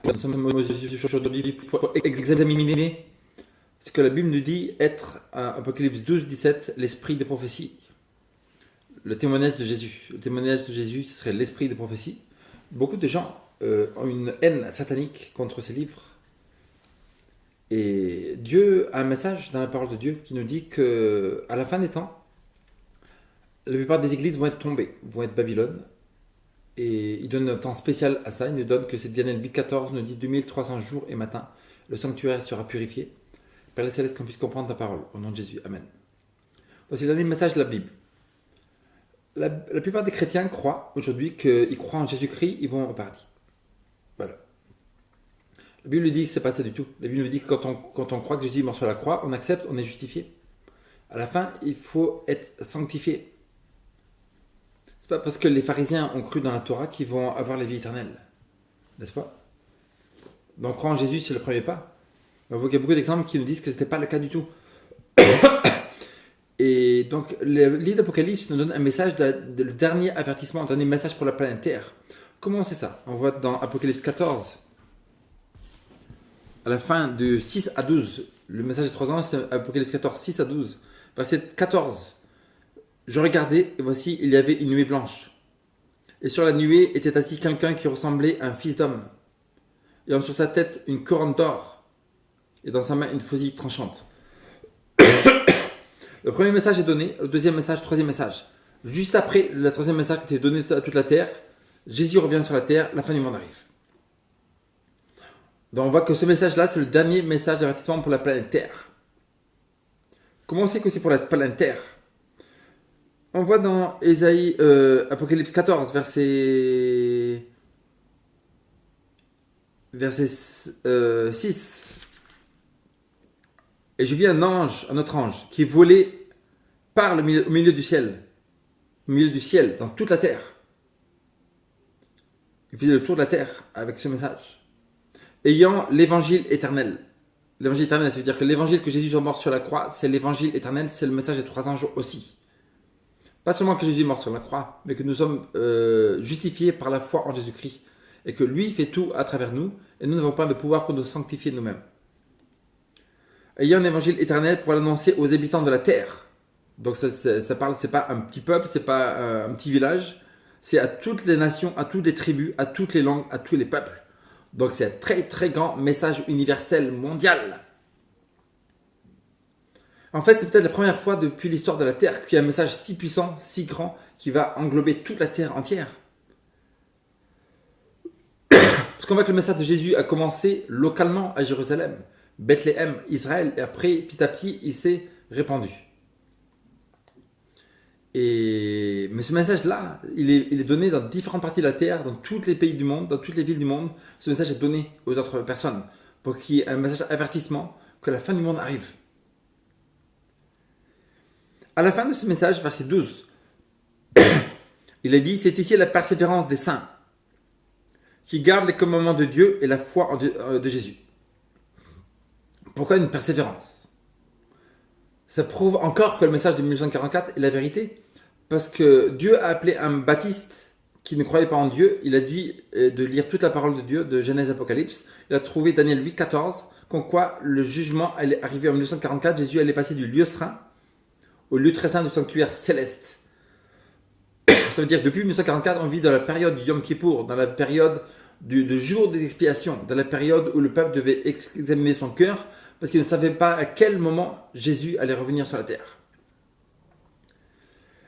Nous sommes aujourd'hui pour examiner ce que la Bible nous dit être, Apocalypse 12, 17, l'esprit des prophéties. Le témoignage de Jésus. Le témoignage de Jésus, ce serait l'esprit des prophéties. Beaucoup de gens ont une haine satanique contre ces livres. Et Dieu a un message dans la parole de Dieu qui nous dit qu'à la fin des temps, la plupart des églises vont être tombées, vont être Babylone. Et il donne un temps spécial à ça. Il nous donne que c'est Daniel 8,14 nous dit 2300 jours et matin, le sanctuaire sera purifié. Père Céleste, qu'on puisse comprendre ta parole. Au nom de Jésus. Amen. Donc c'est le dernier message de la Bible. La plupart des chrétiens croient aujourd'hui qu'ils croient en Jésus-Christ, ils vont au paradis. Voilà. La Bible dit que c'est pas ça du tout. La Bible nous dit que quand on croit que Jésus est mort sur la croix, on accepte, on est justifié. À la fin, il faut être sanctifié. C'est pas parce que les pharisiens ont cru dans la Torah qu'ils vont avoir la vie éternelle. N'est-ce pas? Donc croire en Jésus, c'est le premier pas. Donc, il y a beaucoup d'exemples qui nous disent que ce n'était pas le cas du tout. Et donc, le livre d'Apocalypse nous donne un message, le dernier avertissement, le dernier message pour la planète Terre. Comment on sait ça? On voit dans Apocalypse 14, à la fin de 6 à 12, le message des 3 ans, c'est Apocalypse 14, 6 à 12. Verset 14. Je regardais, et voici, il y avait une nuée blanche. Et sur la nuée était assis quelqu'un qui ressemblait à un fils d'homme. Et sur sa tête, une couronne d'or. Et dans sa main, une faucille tranchante. Le premier message est donné, le deuxième message, le troisième message. Juste après le troisième message qui était donné à toute la terre, Jésus revient sur la terre, la fin du monde arrive. Donc on voit que ce message-là, c'est le dernier message d'avertissement pour la planète Terre. Comment on sait que c'est pour la planète Terre? On voit dans Ésaïe, Apocalypse 14, verset 6. Et je vis un autre ange, qui volait par au milieu du ciel. Au milieu du ciel, dans toute la terre. Il faisait le tour de la terre avec ce message. Ayant l'évangile éternel. L'évangile éternel, ça veut dire que l'évangile que Jésus est mort sur la croix, c'est l'évangile éternel, c'est le message des 3 anges aussi. Pas seulement que Jésus est mort sur la croix, mais que nous sommes justifiés par la foi en Jésus-Christ. Et que lui fait tout à travers nous, et nous n'avons pas de pouvoir pour nous sanctifier nous-mêmes. Ayant un évangile éternel pour l'annoncer aux habitants de la terre. Donc ça parle, c'est pas un petit peuple, c'est pas un petit village, c'est à toutes les nations, à toutes les tribus, à toutes les langues, à tous les peuples. Donc c'est un très très grand message universel, mondial. En fait, c'est peut-être la première fois depuis l'histoire de la Terre qu'il y a un message si puissant, si grand, qui va englober toute la Terre entière. Parce qu'on voit que le message de Jésus a commencé localement à Jérusalem, Bethléem, Israël, et après, petit à petit, il s'est répandu. Mais ce message-là, il est donné dans différentes parties de la Terre, dans tous les pays du monde, dans toutes les villes du monde. Ce message est donné aux autres personnes pour qu'il y ait un message avertissement que la fin du monde arrive. À la fin de ce message, verset 12, il est dit, c'est ici la persévérance des saints qui gardent les commandements de Dieu et la foi de Jésus. Pourquoi une persévérance? Ça prouve encore que le message de 1944 est la vérité. Parce que Dieu a appelé un baptiste qui ne croyait pas en Dieu, il a dit de lire toute la parole de Dieu, de Genèse Apocalypse. Il a trouvé Daniel 8,14, comme quoi le jugement allait arriver en 1944, Jésus allait passer du lieu saint au lieu très saint du sanctuaire céleste. Ça veut dire que depuis 1944, on vit dans la période du Yom Kippour, dans la période du jour des expiations, dans la période où le peuple devait examiner son cœur, parce qu'il ne savait pas à quel moment Jésus allait revenir sur la terre.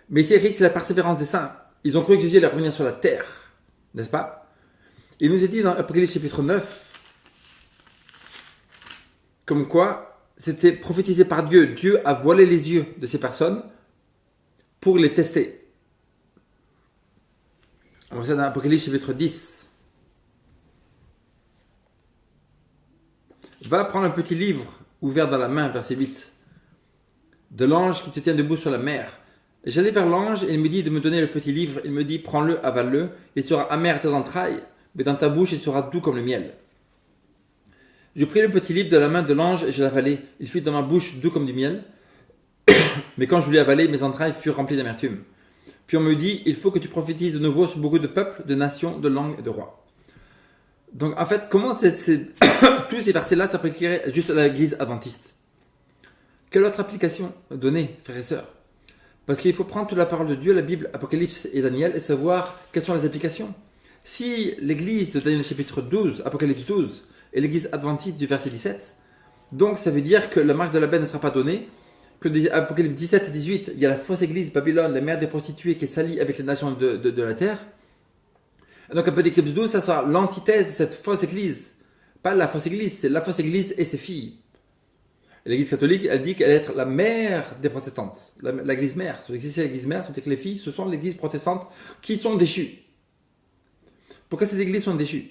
Mais ici écrit que c'est la persévérance des saints. Ils ont cru que Jésus allait revenir sur la terre, n'est-ce pas? Il nous est dit dans Apocalypse chapitre 9, comme quoi c'était prophétisé par Dieu. Dieu a voilé les yeux de ces personnes pour les tester. On voit ça dans Apocalypse chapitre 10. Va prendre un petit livre ouvert dans la main, verset 8, de l'ange qui se tient debout sur la mer. Et j'allais vers l'ange et il me dit de me donner le petit livre. Il me dit, prends-le, avale-le. Il sera amer à tes entrailles, mais dans ta bouche il sera doux comme le miel. Je pris le petit livre de la main de l'ange et je l'avalai. Il fut dans ma bouche doux comme du miel. Mais quand je l'ai avalé, mes entrailles furent remplies d'amertume. Puis on me dit, il faut que tu prophétises de nouveau sur beaucoup de peuples, de nations, de langues et de rois. Donc en fait, comment tous ces versets-là s'appliqueraient juste à l'église adventiste? Quelle autre application donner, frères et sœurs? Parce qu'il faut prendre toute la parole de Dieu, la Bible, Apocalypse et Daniel, et savoir quelles sont les applications. Si l'église de Daniel chapitre 12, Apocalypse 12, est l'église adventiste du verset 17, donc ça veut dire que la marque de la bête ne sera pas donnée, que dans Apocalypse 17 et 18, il y a la fausse église Babylone, la mère des prostituées qui est salie avec les nations de la terre. Et donc Apocalypse 12, ça sera l'antithèse de cette fausse église. Pas la fausse église, c'est la fausse église et ses filles. L'église catholique, elle dit qu'elle est la mère des protestantes, l'église mère. Si c'est l'église mère, c'est que les filles, ce sont l'église protestante qui sont déchues. Pourquoi ces églises sont déchues?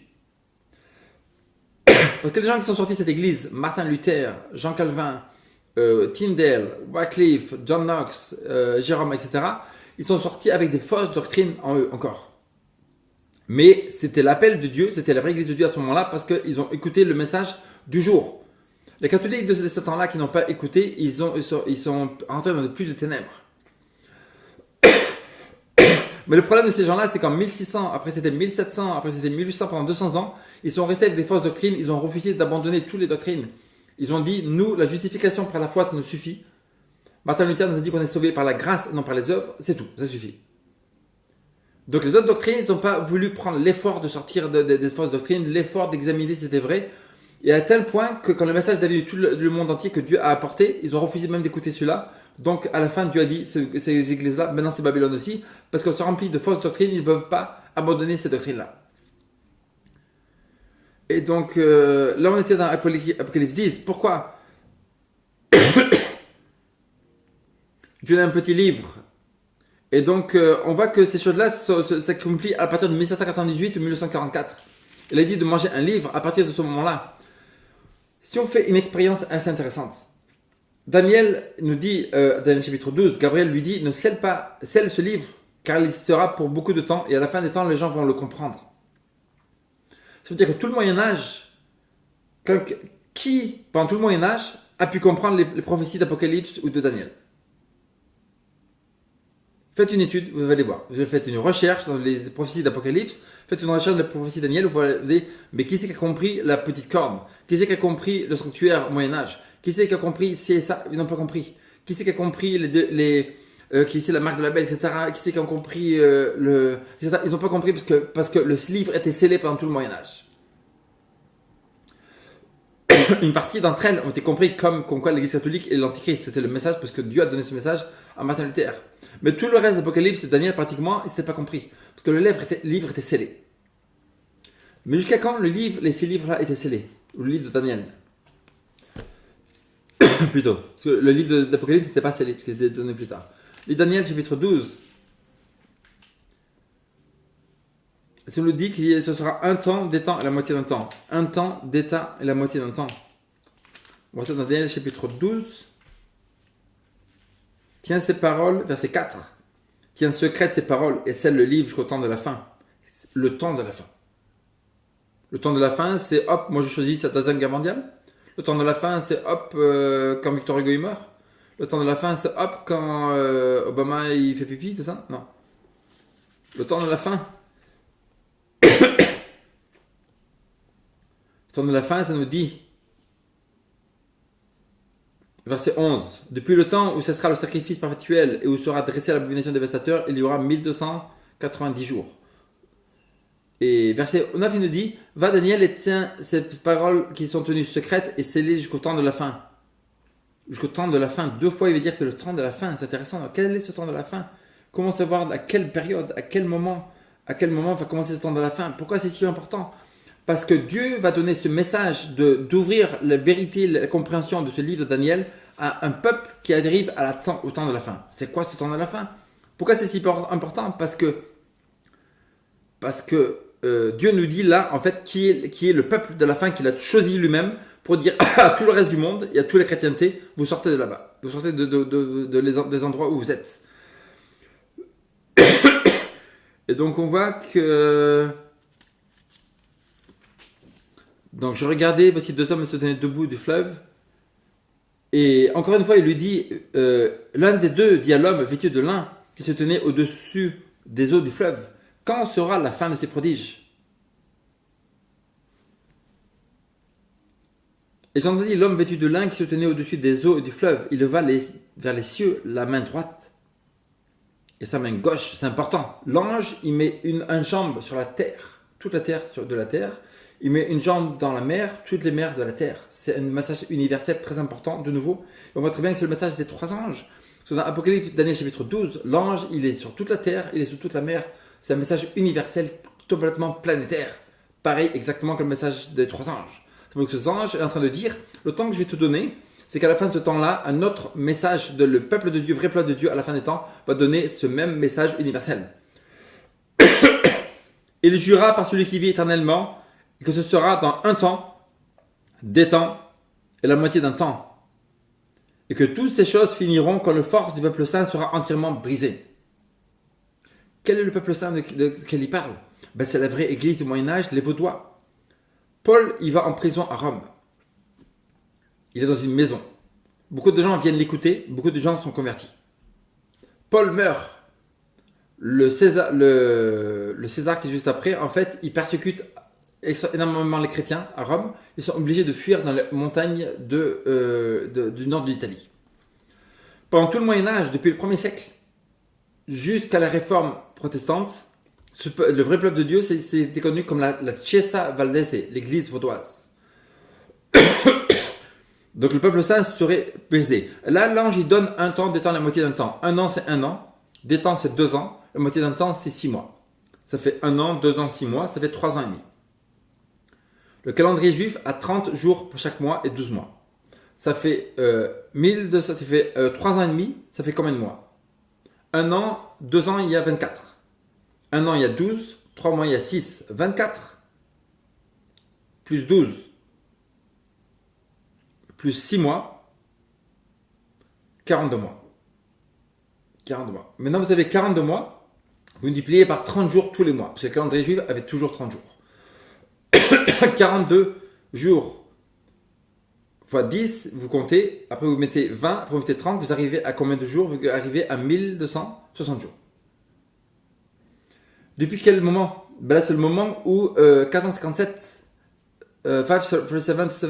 Parce que les gens qui sont sortis de cette église, Martin Luther, Jean Calvin, Tyndale, Wycliffe, John Knox, Jérôme, etc., ils sont sortis avec des fausses doctrines en eux encore. Mais c'était l'appel de Dieu, c'était la vraie église de Dieu à ce moment-là, parce qu'ils ont écouté le message du jour. Les catholiques de ce temps-là qui n'ont pas écouté, ils sont entrés dans plus de ténèbres. Mais le problème de ces gens-là, c'est qu'en 1600, après c'était 1700, après c'était 1800, pendant 200 ans, ils sont restés avec des fausses doctrines, ils ont refusé d'abandonner toutes les doctrines. Ils ont dit, nous, la justification par la foi, ça nous suffit. Martin Luther nous a dit qu'on est sauvé par la grâce et non par les œuvres, c'est tout, ça suffit. Donc les autres doctrines, ils n'ont pas voulu prendre l'effort de sortir des fausses doctrines, l'effort d'examiner si c'était vrai. Et à tel point que quand le message d'David de tout le monde entier que Dieu a apporté, ils ont refusé même d'écouter celui-là. Donc à la fin, Dieu a dit, ces églises-là, maintenant c'est Babylone aussi, parce qu'on se remplit de fausses doctrines, ils ne peuvent pas abandonner ces doctrines-là. Et donc là, on était dans Apocalypse 10. Pourquoi Dieu a un petit livre. Et donc on voit que ces choses-là s'accomplissent à partir de 1798 ou 1944. Il a dit de manger un livre à partir de ce moment-là. Si on fait une expérience assez intéressante, Daniel nous dit, Daniel chapitre 12, Gabriel lui dit, ne scelle ce livre, car il sera pour beaucoup de temps, et à la fin des temps, les gens vont le comprendre. Ça veut dire que tout le Moyen-Âge, qui, pendant tout le Moyen-Âge, a pu comprendre les prophéties d'Apocalypse ou de Daniel? Faites une étude, vous allez voir. Vous faites une recherche dans les prophéties d'Apocalypse, faites une recherche de la prophétie de Daniel, vous allez, mais qui c'est qui a compris la petite corne? Qui c'est qui a compris le sanctuaire au Moyen-Âge? Qui c'est qui a compris si et ça? Ils n'ont pas compris. Qui c'est qui a compris qui c'est la marque de la bête, etc. Qui c'est qui a compris etc. Ils n'ont pas compris parce que le livre était scellé pendant tout le Moyen-Âge. Une partie d'entre elles ont été compris comme quoi l'Église catholique et l'Antichrist. C'était le message parce que Dieu a donné ce message à Martin Luther. Mais tout le reste d'Apocalypse et Daniel, pratiquement, ils n'étaient pas compris. Parce que le livre était scellé. Mais jusqu'à quand ces livres-là étaient scellés? Ou le livre de Daniel plutôt. Parce que le livre d'Apocalypse n'était pas scellé, parce qu'il était donné plus tard. Les Daniel, chapitre 12. Ça nous dit que ce sera un temps, des temps et la moitié d'un temps. Un temps, des temps et la moitié d'un temps. On voit ça dans Daniel, chapitre 12. Tiens ces paroles, verset 4. Tiens secrète ces paroles et scelle le livre jusqu'au temps de la fin. Le temps de la fin. Le temps de la fin, c'est hop, moi je choisis cette deuxième guerre mondiale. Le temps de la fin, c'est hop, quand Victor Hugo il meurt. Le temps de la fin, c'est hop, quand Obama il fait pipi, c'est ça? Non. Le temps de la fin. Le temps de la fin, ça nous dit, verset 11, depuis le temps où cessera le sacrifice perpétuel et où sera dressée l'abomination dévastateur, il y aura 1290 jours. Et verset 9, il nous dit, va Daniel et tiens ces paroles qui sont tenues secrètes et scellées jusqu'au temps de la fin. Jusqu'au temps de la fin. 2 fois, il veut dire que c'est le temps de la fin. C'est intéressant. Quel est ce temps de la fin? Comment savoir à quelle période, à quel moment va commencer ce temps de la fin? Pourquoi c'est si important? Parce que Dieu va donner ce message d'ouvrir la vérité, la compréhension de ce livre de Daniel à un peuple qui arrive au temps de la fin. C'est quoi ce temps de la fin? Pourquoi c'est si important? Parce que Dieu nous dit là, en fait, qui est le peuple de la fin qu'il a choisi lui-même pour dire à tout le reste du monde et à toutes les chrétientés, vous sortez de là-bas. Vous sortez des endroits où vous êtes. Et donc on voit que... Donc je regardais, voici 2 hommes se tenaient debout du fleuve. Et encore une fois, il lui dit, l'un des deux dit à l'homme vêtu de lin qui se tenait au-dessus des eaux du fleuve, quand sera la fin de ces prodiges? Et j'entendis l'homme vêtu de lin qui se tenait au-dessus des eaux et du fleuve. Il leva vers les cieux la main droite et sa main gauche. C'est important. L'ange, il met une jambe sur la terre, toute la terre de la terre. Il met une jambe dans la mer, toutes les mers de la terre. C'est un message universel très important, de nouveau. Et on voit très bien que c'est le message des 3 anges. Dans Apocalypse, Daniel chapitre 12, l'ange, il est sur toute la terre, il est sur toute la mer. C'est un message universel, complètement planétaire. Pareil exactement que le message des 3 anges. C'est pour que ce ange est en train de dire, le temps que je vais te donner, c'est qu'à la fin de ce temps-là, un autre message de le peuple de Dieu, vrai peuple de Dieu, à la fin des temps, va donner ce même message universel. Il jura par celui qui vit éternellement que ce sera dans un temps, des temps et la moitié d'un temps. Et que toutes ces choses finiront quand le force du peuple saint sera entièrement brisée. Quel est le peuple saint de quel il parle? C'est la vraie église du Moyen-Âge, les Vaudois. Paul, il va en prison à Rome. Il est dans une maison. Beaucoup de gens viennent l'écouter, beaucoup de gens sont convertis. Paul meurt. Le César qui est juste après, en fait, il persécute énormément les chrétiens à Rome. Ils sont obligés de fuir dans les montagnes du nord de l'Italie. Pendant tout le Moyen-Âge, depuis le 1er siècle, jusqu'à la réforme protestante, le vrai peuple de Dieu, c'était connu comme la Chiesa Valdese, l'église vaudoise. Donc le peuple saint serait brisé. Là, l'ange, il donne un temps, des temps, la moitié d'un temps. Un an, c'est 1 an. Des temps, c'est 2 ans. La moitié d'un temps, c'est 6 mois. Ça fait 1 an, 2 ans, 6 mois. Ça fait 3 ans et demi. Le calendrier juif a 30 jours pour chaque mois et 12 mois. Ça fait 1200, ça fait 3 ans et demi. Ça fait combien de mois? 1 an, 2 ans, il y a 24. 1 an, il y a 12. 3 mois, il y a 6. 24. Plus 12. Plus 6 mois. 42 mois. 42 mois. Maintenant, vous avez 42 mois. Vous multipliez par 30 jours tous les mois. Parce que le calendrier juif avait toujours 30 jours. 42 jours fois 10, vous comptez. Après, vous mettez 20. Après, vous mettez 30. Vous arrivez à combien de jours? Vous arrivez à 1260 jours. Depuis quel moment? Là, c'est le moment où 457, 537 to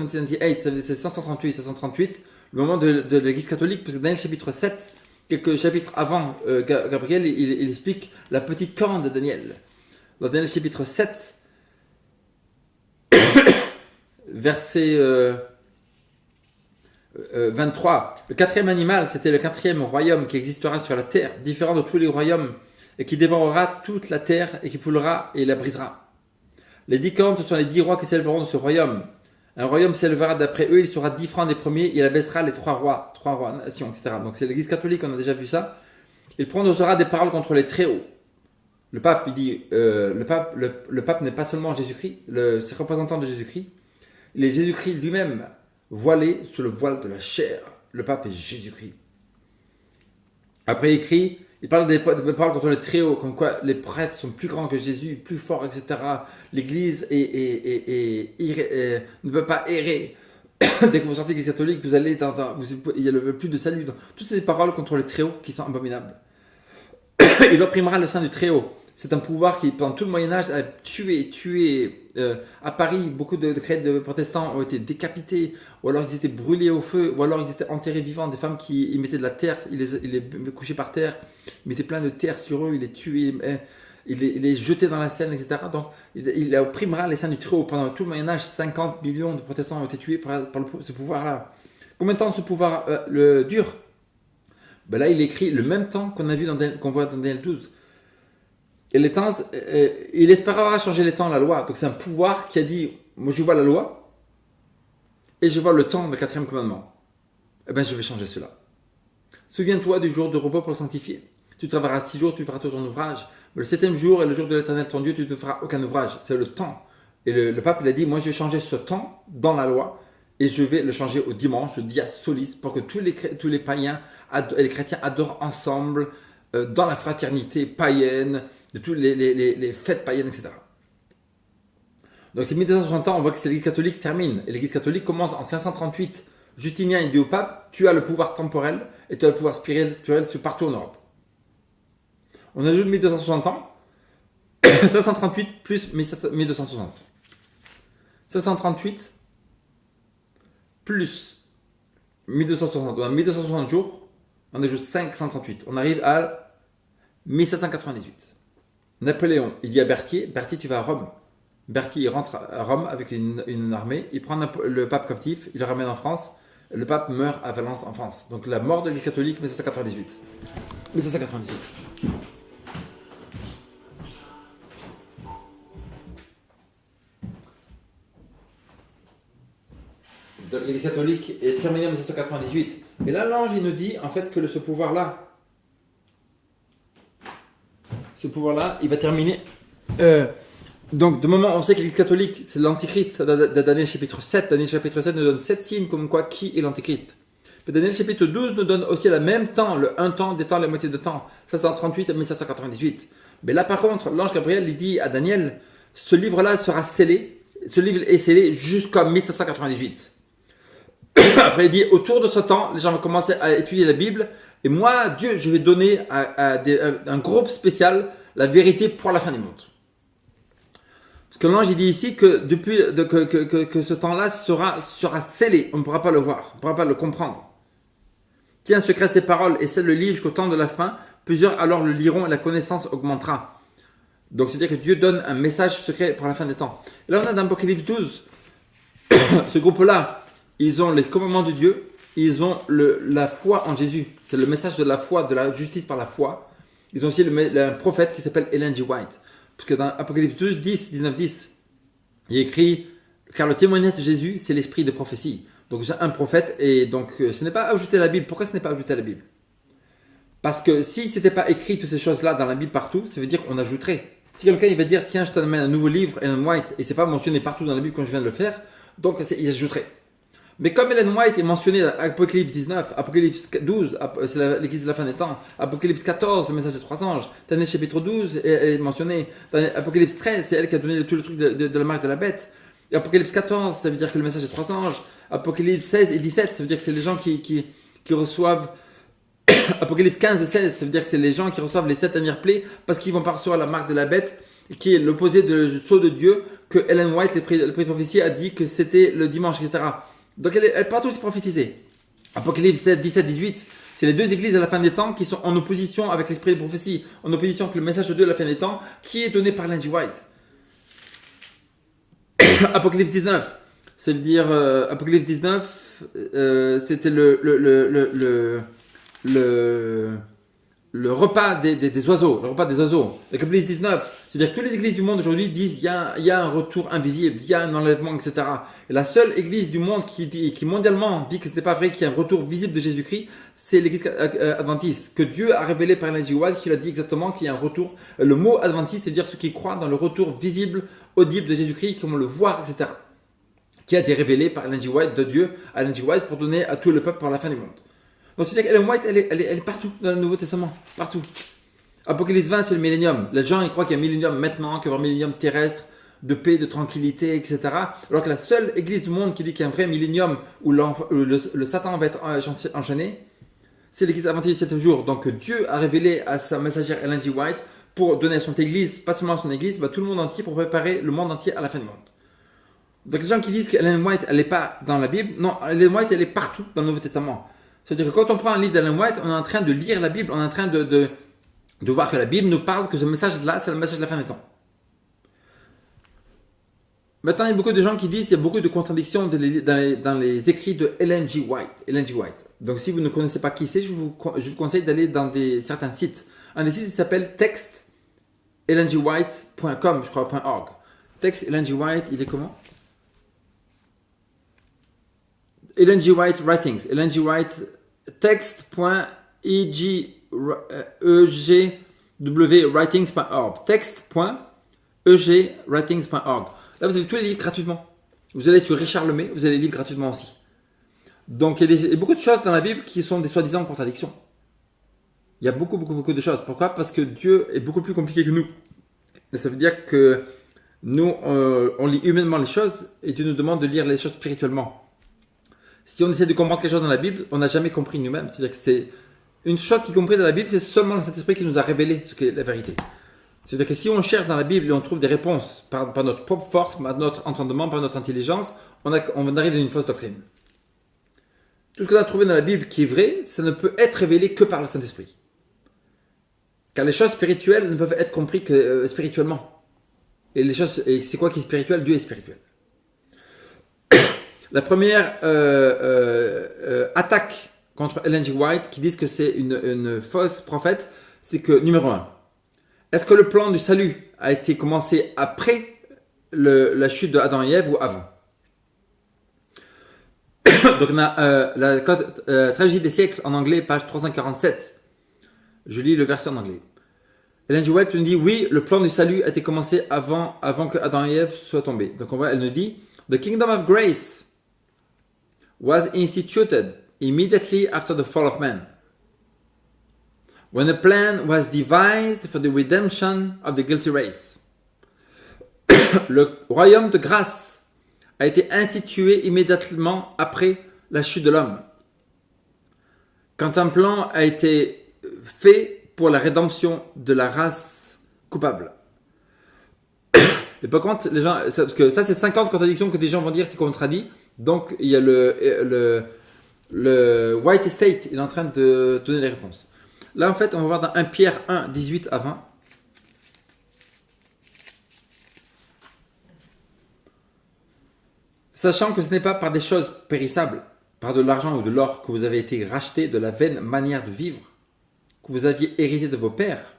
1798, c'est 538, le moment de l'église catholique, parce que Daniel chapitre 7, quelques chapitres avant Gabriel, il explique la petite corne de Daniel. Dans Daniel chapitre 7, verset 23, le 4e animal, c'était le 4e royaume qui existera sur la terre, différent de tous les royaumes, et qui dévorera toute la terre, et qui foulera et la brisera. Les 10 cornes, ce sont les 10 rois qui s'élèveront de ce royaume. Un royaume s'élèvera d'après eux, il sera 10 francs des premiers, et il abaissera les 3 rois, nations, etc. Donc c'est l'église catholique, on a déjà vu ça. Il prononcera des paroles contre les très hauts. Le pape, il dit, le pape n'est pas seulement Jésus-Christ, c'est représentant de Jésus-Christ. Il est Jésus-Christ lui-même, voilé sous le voile de la chair. Le pape est Jésus-Christ. Après, il parle des paroles contre les très hauts, comme quoi les prêtres sont plus grands que Jésus, plus forts, etc. L'église ne peut pas errer. Dès que vous sortez de l'église catholique, vous allez il y a plus de salut. Donc, toutes ces paroles contre les très hauts qui sont abominables. Il opprimera le sein du très haut. C'est un pouvoir qui, pendant tout le Moyen-Âge, a tué. À Paris, beaucoup de protestants ont été décapités, ou alors ils étaient brûlés au feu, ou alors ils étaient enterrés vivants. Des femmes ils mettaient de la terre, ils les couchaient par terre, ils mettaient plein de terre sur eux, ils les tuaient, ils les jetaient dans la Seine, etc. Donc, il opprimera les saints du Très-Haut. Pendant tout le Moyen-Âge, 50 millions de protestants ont été tués par ce pouvoir-là. Combien de temps ce pouvoir dure? Là, il écrit le même temps qu'on voit dans Daniel 12. Et les temps, il espérera changer les temps, la loi. Donc c'est un pouvoir qui a dit, moi je vois la loi, et je vois le temps, le 4e commandement. Je vais changer cela. Souviens-toi du jour de repos pour le sanctifier. Tu travailleras 6 jours, tu feras tout ton ouvrage. Mais le 7e jour est le jour de l'Éternel ton Dieu, tu ne feras aucun ouvrage. C'est le temps. Et le pape, il a dit, moi je vais changer ce temps dans la loi, et je vais le changer au dimanche, le dia solis, pour que tous les païens et les chrétiens adorent ensemble, dans la fraternité païenne, de toutes les fêtes païennes, etc. Donc c'est 1260 ans, on voit que c'est l'église catholique termine. Et l'église catholique commence en 538. Justinien, il dit au pape, tu as le pouvoir temporel et tu as le pouvoir spirituel partout en Europe. On ajoute 1260 ans, 538 plus 1260. 538, plus 1260. On a 1260 jours, on ajoute 538. On arrive à 1798. Napoléon, il dit à Berthier, Berthier, tu vas à Rome. Berthier, il rentre à Rome avec une armée, il prend le pape captif, il le ramène en France. Le pape meurt à Valence en France. Donc la mort de l'Église catholique, 1798. 1798. Donc l'Église catholique est terminée en 1798. Et là, l'ange, il nous dit en fait que ce pouvoir-là, il va terminer. Donc, de moment, on sait que l'Église catholique, c'est l'Antichrist de Daniel chapitre 7. Daniel chapitre 7 nous donne 7 signes comme quoi qui est l'Antichrist. Mais Daniel chapitre 12 nous donne aussi le même temps, le 1 temps, des temps, la moitié de temps. Ça, c'est en 38 à 1798. Mais là, par contre, l'ange Gabriel, il dit à Daniel, ce livre-là sera scellé. Ce livre est scellé jusqu'en 1798. Après, il dit, autour de ce temps, les gens vont commencer à étudier la Bible. Et moi, Dieu, je vais donner à un groupe spécial la vérité pour la fin du monde. Parce que l'ange, il dit ici que depuis que ce temps-là sera scellé. On ne pourra pas le voir, on ne pourra pas le comprendre. Tiens secret ces paroles et scelle le livre jusqu'au temps de la fin. Plusieurs alors le liront et la connaissance augmentera. Donc, c'est-à-dire que Dieu donne un message secret pour la fin des temps. Et là, on a dans Apocalypse 12, ce groupe-là, ils ont les commandements de Dieu, ils ont la foi en Jésus. C'est le message de la foi, de la justice par la foi. Ils ont aussi un prophète qui s'appelle Ellen G. White. Parce que dans Apocalypse 12, 19, 10, il est écrit « Car le témoignage de Jésus, c'est l'esprit de prophétie. » Donc, c'est un prophète, et donc, ce n'est pas ajouté à la Bible. Pourquoi ce n'est pas ajouté à la Bible? Parce que si ce n'était pas écrit toutes ces choses-là dans la Bible partout, ça veut dire qu'on ajouterait. Si quelqu'un il va dire « Tiens, je t'amène un nouveau livre, Ellen White », et c'est pas mentionné partout dans la Bible comme je viens de le faire, donc il ajouterait. Mais comme Ellen White est mentionné dans Apocalypse 19, Apocalypse 12, c'est l'église de la fin des temps, Apocalypse 14, le message des 3 anges, Daniel chapitre 12, elle est mentionnée, dans Apocalypse 13, c'est elle qui a donné tout le truc de la marque de la bête, et Apocalypse 14, ça veut dire que le message des 3 anges, Apocalypse 16 et 17, ça veut dire que c'est les gens qui reçoivent, Apocalypse 15 et 16, ça veut dire que c'est les gens qui reçoivent les 7 dernières plaies, parce qu'ils vont pas recevoir la marque de la bête, qui est l'opposé du sceau de Dieu, que Ellen White, le prix de prophétie, a dit que c'était le dimanche, etc. Donc elle partout aussi prophétisée. Apocalypse 7, 17, 18, c'est les deux églises à la fin des temps qui sont en opposition avec l'esprit de prophétie, en opposition avec le message de Dieu à la fin des temps, qui est donné par Ellen G. White. Apocalypse 19, ça veut dire Apocalypse 19, c'était le repas des oiseaux, le repas des oiseaux. Apocalypse 19, c'est-à-dire que toutes les églises du monde aujourd'hui disent il y a un retour invisible, il y a un enlèvement, etc. Et la seule église du monde qui mondialement dit que ce n'est pas vrai qu'il y a un retour visible de Jésus-Christ, c'est l'église adventiste, que Dieu a révélé par Ellen G. White, qui a dit exactement qu'il y a un retour. Le mot adventiste, c'est-à-dire ceux qui croient dans le retour visible, audible de Jésus-Christ, qui vont le voir, etc. Qui a été révélé par Ellen G. White, de Dieu à Ellen G. White, pour donner à tout le peuple pour la fin du monde. Donc c'est-à-dire qu'Ellen White, elle est partout dans le Nouveau Testament, partout. Apocalypse 20, c'est le millénium. Les gens, ils croient qu'il y a un millénium maintenant, qu'il y aura un millénium terrestre, de paix, de tranquillité, etc. Alors que la seule église du monde qui dit qu'il y a un vrai millénium où le Satan va être enchaîné, c'est l'église adventiste du 7e jour. Donc Dieu a révélé à sa messagère Ellen G. White pour donner à son église, pas seulement à son église, mais à tout le monde entier, pour préparer le monde entier à la fin du monde. Donc les gens qui disent qu'Ellen White, elle n'est pas dans la Bible, non, Ellen White, elle est partout dans le Nouveau Testament. C'est-à-dire que quand on prend un livre d'Ellen White, on est en train de lire la Bible, on est en train de voir que la Bible nous parle que ce message-là, c'est le message de la fin des temps. Maintenant, il y a beaucoup de gens qui disent qu'il y a beaucoup de contradictions dans les écrits de Ellen G. White. Ellen G. White. Donc, si vous ne connaissez pas qui c'est, je vous conseille d'aller dans certains sites. Un des sites, il s'appelle textellengwhite.com, je crois, .org. Text Ellen G. White, il est comment? Ellen G. White Writings. Ellen G. White text.egwritings.org. Text.egwritings.org. Là, vous avez tous les livres gratuitement. Vous allez sur Richard Lemay, vous avez les livres gratuitement aussi. Donc, il y a beaucoup de choses dans la Bible qui sont des soi-disant contradictions. Il y a beaucoup de choses. Pourquoi? Parce que Dieu est beaucoup plus compliqué que nous. Et ça veut dire que nous, on lit humainement les choses et Dieu nous demande de lire les choses spirituellement. Si on essaie de comprendre quelque chose dans la Bible, on n'a jamais compris nous-mêmes. C'est-à-dire que c'est une chose qui est comprise dans la Bible, c'est seulement le Saint-Esprit qui nous a révélé ce qu'est la vérité. C'est-à-dire que si on cherche dans la Bible et on trouve des réponses par notre propre force, par notre entendement, par notre intelligence, on arrive à une fausse doctrine. tout ce qu'on a trouvé dans la Bible qui est vrai, ça ne peut être révélé que par le Saint-Esprit. Car les choses spirituelles ne peuvent être comprises que spirituellement. Et c'est quoi qui est spirituel? Dieu est spirituel. La première attaque contre Ellen G. White, qui disent que c'est une fausse prophète, c'est que, numéro un, est-ce que le plan du salut a été commencé après la chute de Adam et Ève ou avant? Donc on a la tragédie des siècles en anglais, page 347. Je lis le verset en anglais. Ellen G. White nous dit, oui, le plan du salut a été commencé avant que Adam et Ève soient tombés. Donc elle nous dit, The kingdom of grace was instituted immediately after the fall of man, when a plan was devised for the redemption of the guilty race. Le royaume de grâce a été institué immédiatement après la chute de l'homme. Quand un plan a été fait pour la rédemption de la race coupable. Et par contre, les gens, parce que ça c'est 50 contradictions que des gens vont dire c'est contradit. Donc il y a le White Estate, il est en train de donner les réponses. Là en fait, on va voir dans 1 Pierre 1, 18 à 20. Sachant que ce n'est pas par des choses périssables, par de l'argent ou de l'or que vous avez été rachetés de la vaine manière de vivre que vous aviez hérité de vos pères,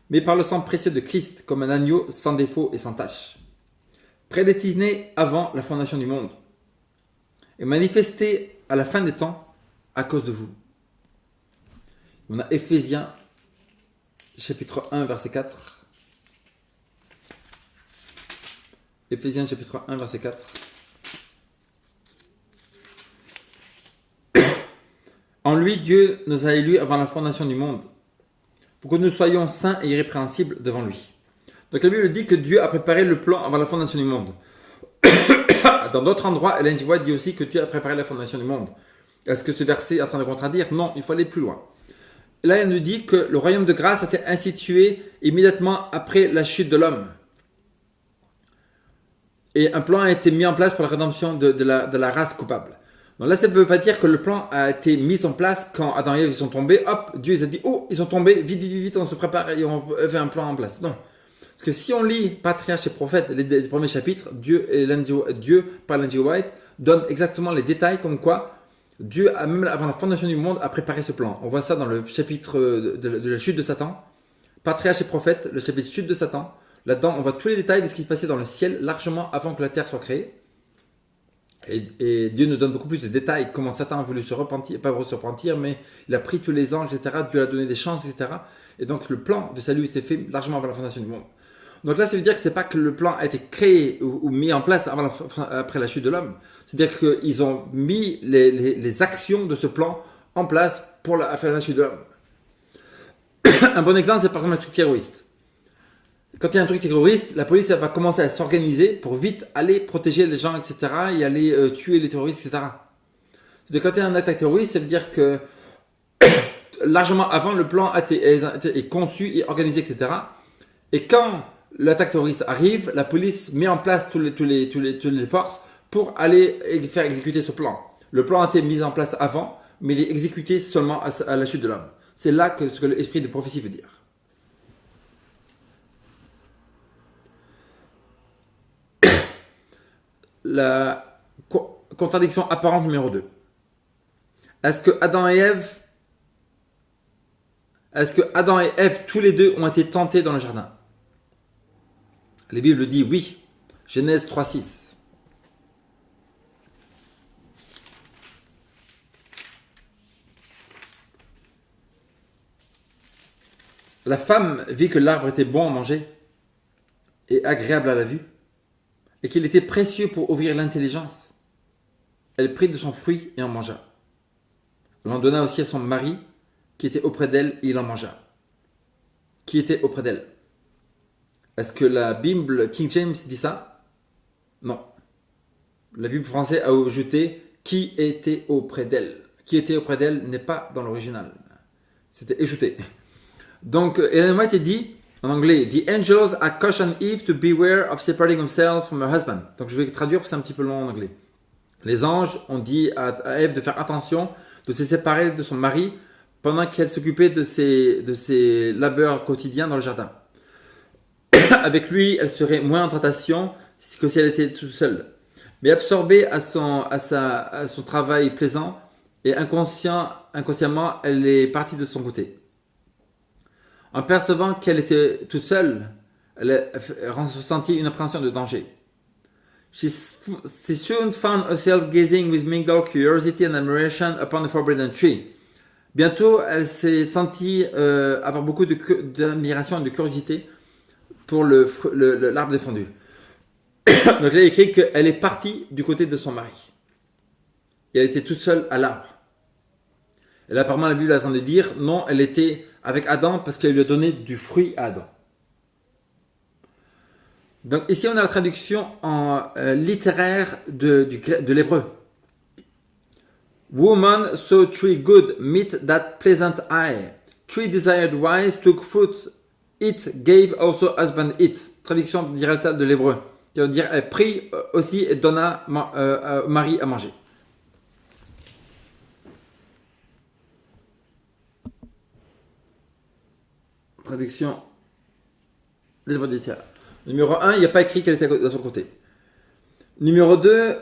mais par le sang précieux de Christ comme un agneau sans défaut et sans tache, prédestiné avant la fondation du monde, et manifesté à la fin des temps à cause de vous. On a Éphésiens chapitre 1 verset 4. Éphésiens chapitre 1 verset 4. En lui, Dieu nous a élus avant la fondation du monde, pour que nous soyons saints et irrépréhensibles devant lui. Donc la Bible dit que Dieu a préparé le plan avant la fondation du monde. Dans d'autres endroits, Ellen G. White dit aussi que Dieu a préparé la fondation du monde. Est-ce que ce verset est en train de contredire? Non, il faut aller plus loin. Là, elle nous dit que le royaume de grâce a été institué immédiatement après la chute de l'homme. Et un plan a été mis en place pour la rédemption de la race coupable. Donc là, ça ne veut pas dire que le plan a été mis en place quand Adam et Ève sont tombés. Hop, Dieu les a dit, oh, ils sont tombés, vite, vite, vite, on se prépare et on fait un plan en place. Non. Parce que si on lit Patriarches et Prophètes, les premiers chapitres, Dieu, par Ellen G. White, donne exactement les détails comme quoi Dieu, même avant la fondation du monde, a préparé ce plan. On voit ça dans le chapitre de la chute de Satan. Patriarches et Prophètes, le chapitre chute de Satan. Là-dedans, on voit tous les détails de ce qui se passait dans le ciel largement avant que la terre soit créée. Et Dieu nous donne beaucoup plus de détails, comment Satan a voulu se repentir, pas se repentir, mais il a pris tous les anges, etc. Dieu a donné des chances, etc. Et donc le plan de salut était fait largement avant la fondation du monde. Donc là, ça veut dire que c'est pas que le plan a été créé ou mis en place après la chute de l'homme. C'est-à-dire qu'ils ont mis les actions de ce plan en place pour faire la chute de l'homme. Un bon exemple, c'est par exemple un truc terroriste. Quand il y a un truc terroriste, la police va commencer à s'organiser pour vite aller protéger les gens, etc. et aller tuer les terroristes, etc. C'est-à-dire quand il y a un attaque terroriste, ça veut dire que largement avant, le plan est conçu et organisé, etc. Et quand l'attaque terroriste arrive, la police met en place toutes les forces pour aller faire exécuter ce plan. Le plan a été mis en place avant, mais il est exécuté seulement à la chute de l'homme. C'est là ce que l'esprit de prophétie veut dire. La contradiction apparente numéro 2. Est-ce que Adam et Ève, tous les deux, ont été tentés dans le jardin? La Bible dit oui. Genèse 3:6. La femme vit que l'arbre était bon à manger et agréable à la vue, et qu'il était précieux pour ouvrir l'intelligence. Elle prit de son fruit et en mangea. Elle en donna aussi à son mari, qui était auprès d'elle, et il en mangea. Qui était auprès d'elle? Est-ce que la Bible King James dit ça? Non. La Bible française a ajouté qui était auprès d'elle. Qui était auprès d'elle n'est pas dans l'original. C'était ajouté. Donc, Ellen White dit, en anglais, The angels are cautioned Eve to beware of separating themselves from her husband. Donc, je vais traduire parce que c'est un petit peu long en anglais. Les anges ont dit à Ève de faire attention, de se séparer de son mari pendant qu'elle s'occupait de ses labeurs quotidiens dans le jardin. Avec lui, elle serait moins en tentation que si elle était toute seule. Mais absorbée à son travail plaisant et inconsciemment, elle est partie de son côté. En percevant qu'elle était toute seule, elle a ressenti une appréhension de danger. She soon found herself gazing with mingled curiosity and admiration upon the forbidden tree. Bientôt, elle s'est sentie avoir beaucoup d'admiration et de curiosité pour l'arbre défendu. Donc là, il est écrit qu'elle est partie du côté de son mari. Et elle était toute seule à l'arbre. Et là, apparemment, la Bible attend de dire, non, elle était avec Adam parce qu'elle lui a donné du fruit à Adam. Donc ici, on a la traduction en littéraire de l'hébreu. Woman saw tree good, meet that pleasant eye. Tree desired wise, took fruit, it gave also husband it. Traduction directe de l'hébreu. Qui veut dire, elle prit aussi et donna mari à manger. Traduction de l'hébreu littéraire. Numéro 1, il n'y a pas écrit qu'elle était de son côté. Numéro 2,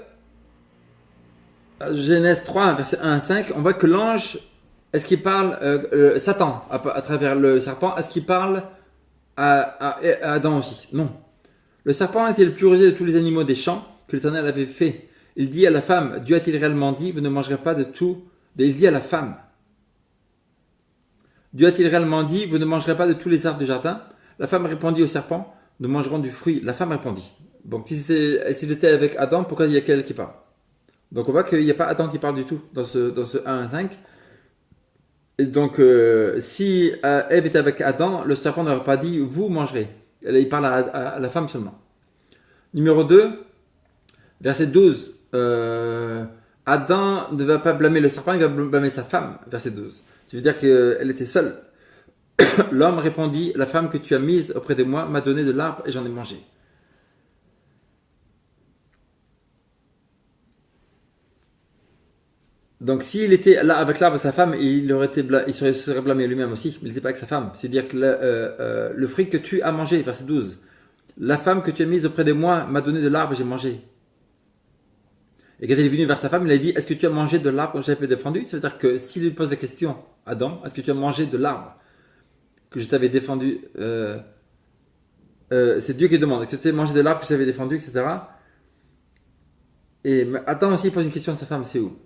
Genèse 3, verset 1 à 5, on voit que l'ange, est-ce qu'il parle, Satan, à travers le serpent, est-ce qu'il parle à Adam aussi? Non. Le serpent était le plus rusé de tous les animaux des champs que l'Éternel avait fait. Il dit à la femme, Dieu a-t-il réellement dit, vous ne mangerez pas de tout? Il dit à la femme, Dieu a-t-il réellement dit, vous ne mangerez pas de tous les arbres du jardin? La femme répondit au serpent, nous mangerons du fruit. La femme répondit. Donc s'il était avec Adam, pourquoi il y a qu'elle qui parle? Donc on voit qu'il n'y a pas Adam qui parle du tout dans ce 1 à 5. Et donc si Ève était avec Adam, le serpent n'aurait pas dit vous mangerez. Il parle à la femme seulement. Numéro 2, verset 12. Adam ne va pas blâmer le serpent, il va blâmer sa femme. Verset 12. Ça veut dire qu'elle était seule. L'homme répondit, la femme que tu as mise auprès de moi m'a donné de l'arbre et j'en ai mangé. Donc s'il était là avec l'arbre et sa femme, il serait blâmé lui-même aussi, mais il n'était pas avec sa femme. C'est-à-dire que le fruit que tu as mangé, verset 12, la femme que tu as mise auprès de moi m'a donné de l'arbre et j'ai mangé. Et quand il est venu vers sa femme, il a dit, est-ce que tu as mangé de l'arbre que j'avais défendu? C'est-à-dire que s'il lui pose la question, Adam, est-ce que tu as mangé de l'arbre que je t'avais défendu, c'est Dieu qui demande, est-ce que tu as mangé de l'arbre que je t'avais défendu, etc. Et Adam aussi pose une question à sa femme, c'est où?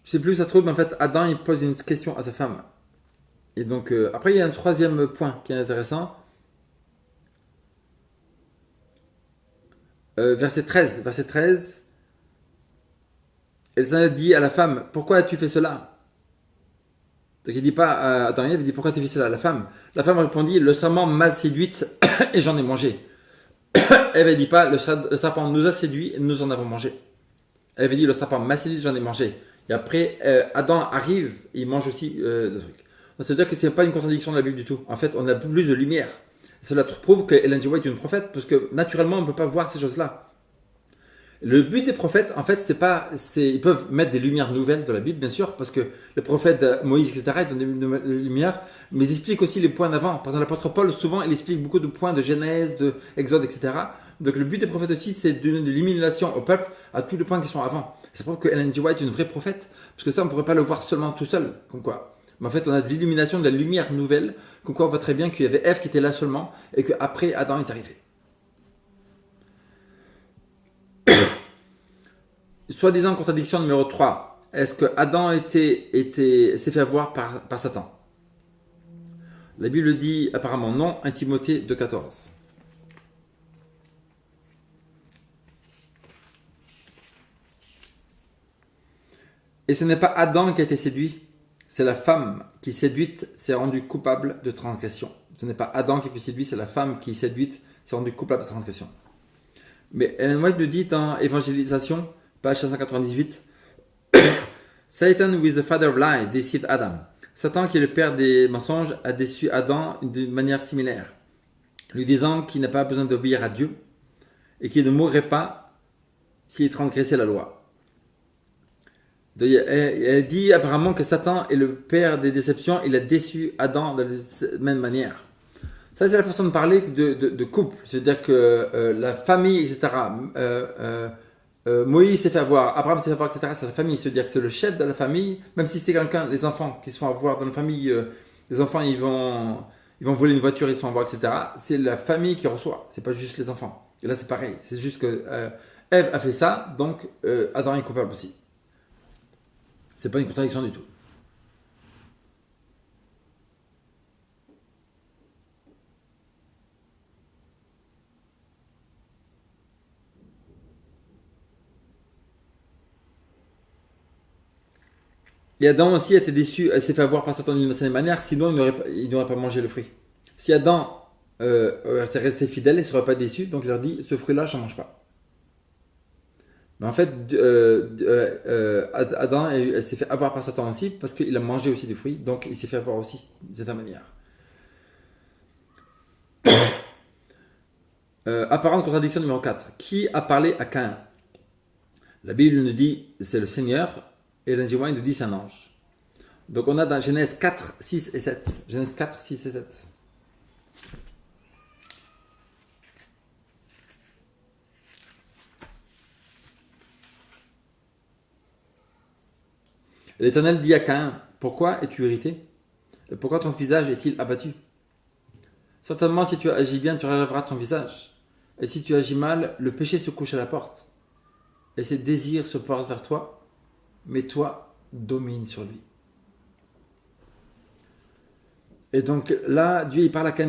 Je sais plus où ça se trouve, mais en fait, Adam, il pose une question à sa femme. Et donc, après, il y a un troisième point qui est intéressant. Verset 13. Elle dit à la femme, pourquoi as-tu fait cela? Donc il dit pas à Adam et Ève, il dit pourquoi tu fais cela à la femme? La femme répondit, le serpent m'a séduite et j'en ai mangé. Ève dit pas, le serpent nous a séduit et nous en avons mangé. Ève dit, le serpent m'a séduit, j'en ai mangé. Et après, Adam arrive et il mange aussi le truc. Donc ça veut dire que c'est pas une contradiction de la Bible du tout. En fait, on a plus de lumière. Cela prouve que Ellen G. White est une prophète, parce que naturellement, on ne peut pas voir ces choses-là. Le but des prophètes, en fait, ils peuvent mettre des lumières nouvelles dans la Bible, bien sûr, parce que les prophètes Moïse, etc., ils donnent des lumières, mais ils expliquent aussi les points d'avant. Par exemple, l'apôtre Paul, souvent, il explique beaucoup de points de Genèse, de Exode, etc. Donc, le but des prophètes aussi, c'est de donner de l'illumination au peuple à tous les points qui sont avant. Ça prouve que Ellen G. White est une vraie prophète, parce que ça, on ne pourrait pas le voir seulement tout seul, comme quoi. Mais en fait, on a de l'illumination, de la lumière nouvelle, comme quoi on voit très bien qu'il y avait Ève qui était là seulement, et qu'après, Adam est arrivé. Soi-disant contradiction numéro 3. Est-ce que Adam s'est fait avoir par Satan? La Bible dit apparemment non, 1 Timothée 2,14. Et ce n'est pas Adam qui a été séduit, c'est la femme qui, séduite, s'est rendue coupable de transgression. Ce n'est pas Adam qui fut séduit, c'est la femme qui, séduite, s'est rendue coupable de transgression. Mais Ellen White le dit dans Évangélisation, page 598, Satan, with the father of lies, deceived Adam. Satan, qui est le père des mensonges, a déçu Adam d'une manière similaire. lui disant qu'il n'a pas besoin d'obéir à Dieu et qu'il ne mourrait pas s'il transgressait la loi. Elle dit apparemment que Satan est le père des déceptions, il a déçu Adam de la même manière. Ça, c'est la façon de parler de couple. C'est-à-dire que la famille, etc. Moïse s'est fait avoir, Abraham s'est fait avoir, etc. C'est la famille. C'est-à-dire que c'est le chef de la famille, même si c'est quelqu'un, les enfants qui se font avoir dans la famille, les enfants, ils vont voler une voiture, ils se font avoir, etc. C'est la famille qui reçoit, c'est pas juste les enfants. Et là, c'est pareil. C'est juste que Ève a fait ça, donc Adam est coupable aussi. C'est pas une contradiction du tout. Et Adam aussi a été déçu, s'est fait avoir par Satan d'une certaine manière, sinon il n'aurait pas mangé le fruit. Si Adam s'est resté fidèle, il ne serait pas déçu, donc il leur dit ce fruit-là, je n'en mange pas. Mais en fait, Adam s'est fait avoir par Satan aussi, parce qu'il a mangé aussi du fruit, donc il s'est fait avoir aussi de cette manière. Apparente contradiction numéro 4. Qui a parlé à Caïn? La Bible nous dit c'est le Seigneur, et l'Angélois nous dit c'est un ange. Donc on a dans Genèse 4, 6 et 7. Genèse 4, 6 et 7. L'Éternel dit à Caïn, pourquoi es-tu irrité? Et pourquoi ton visage est-il abattu? Certainement si tu agis bien, tu relèveras ton visage. Et si tu agis mal, le péché se couche à la porte. Et ses désirs se portent vers toi, mais toi, domine sur lui. Et donc là, Dieu il parle à Caïn.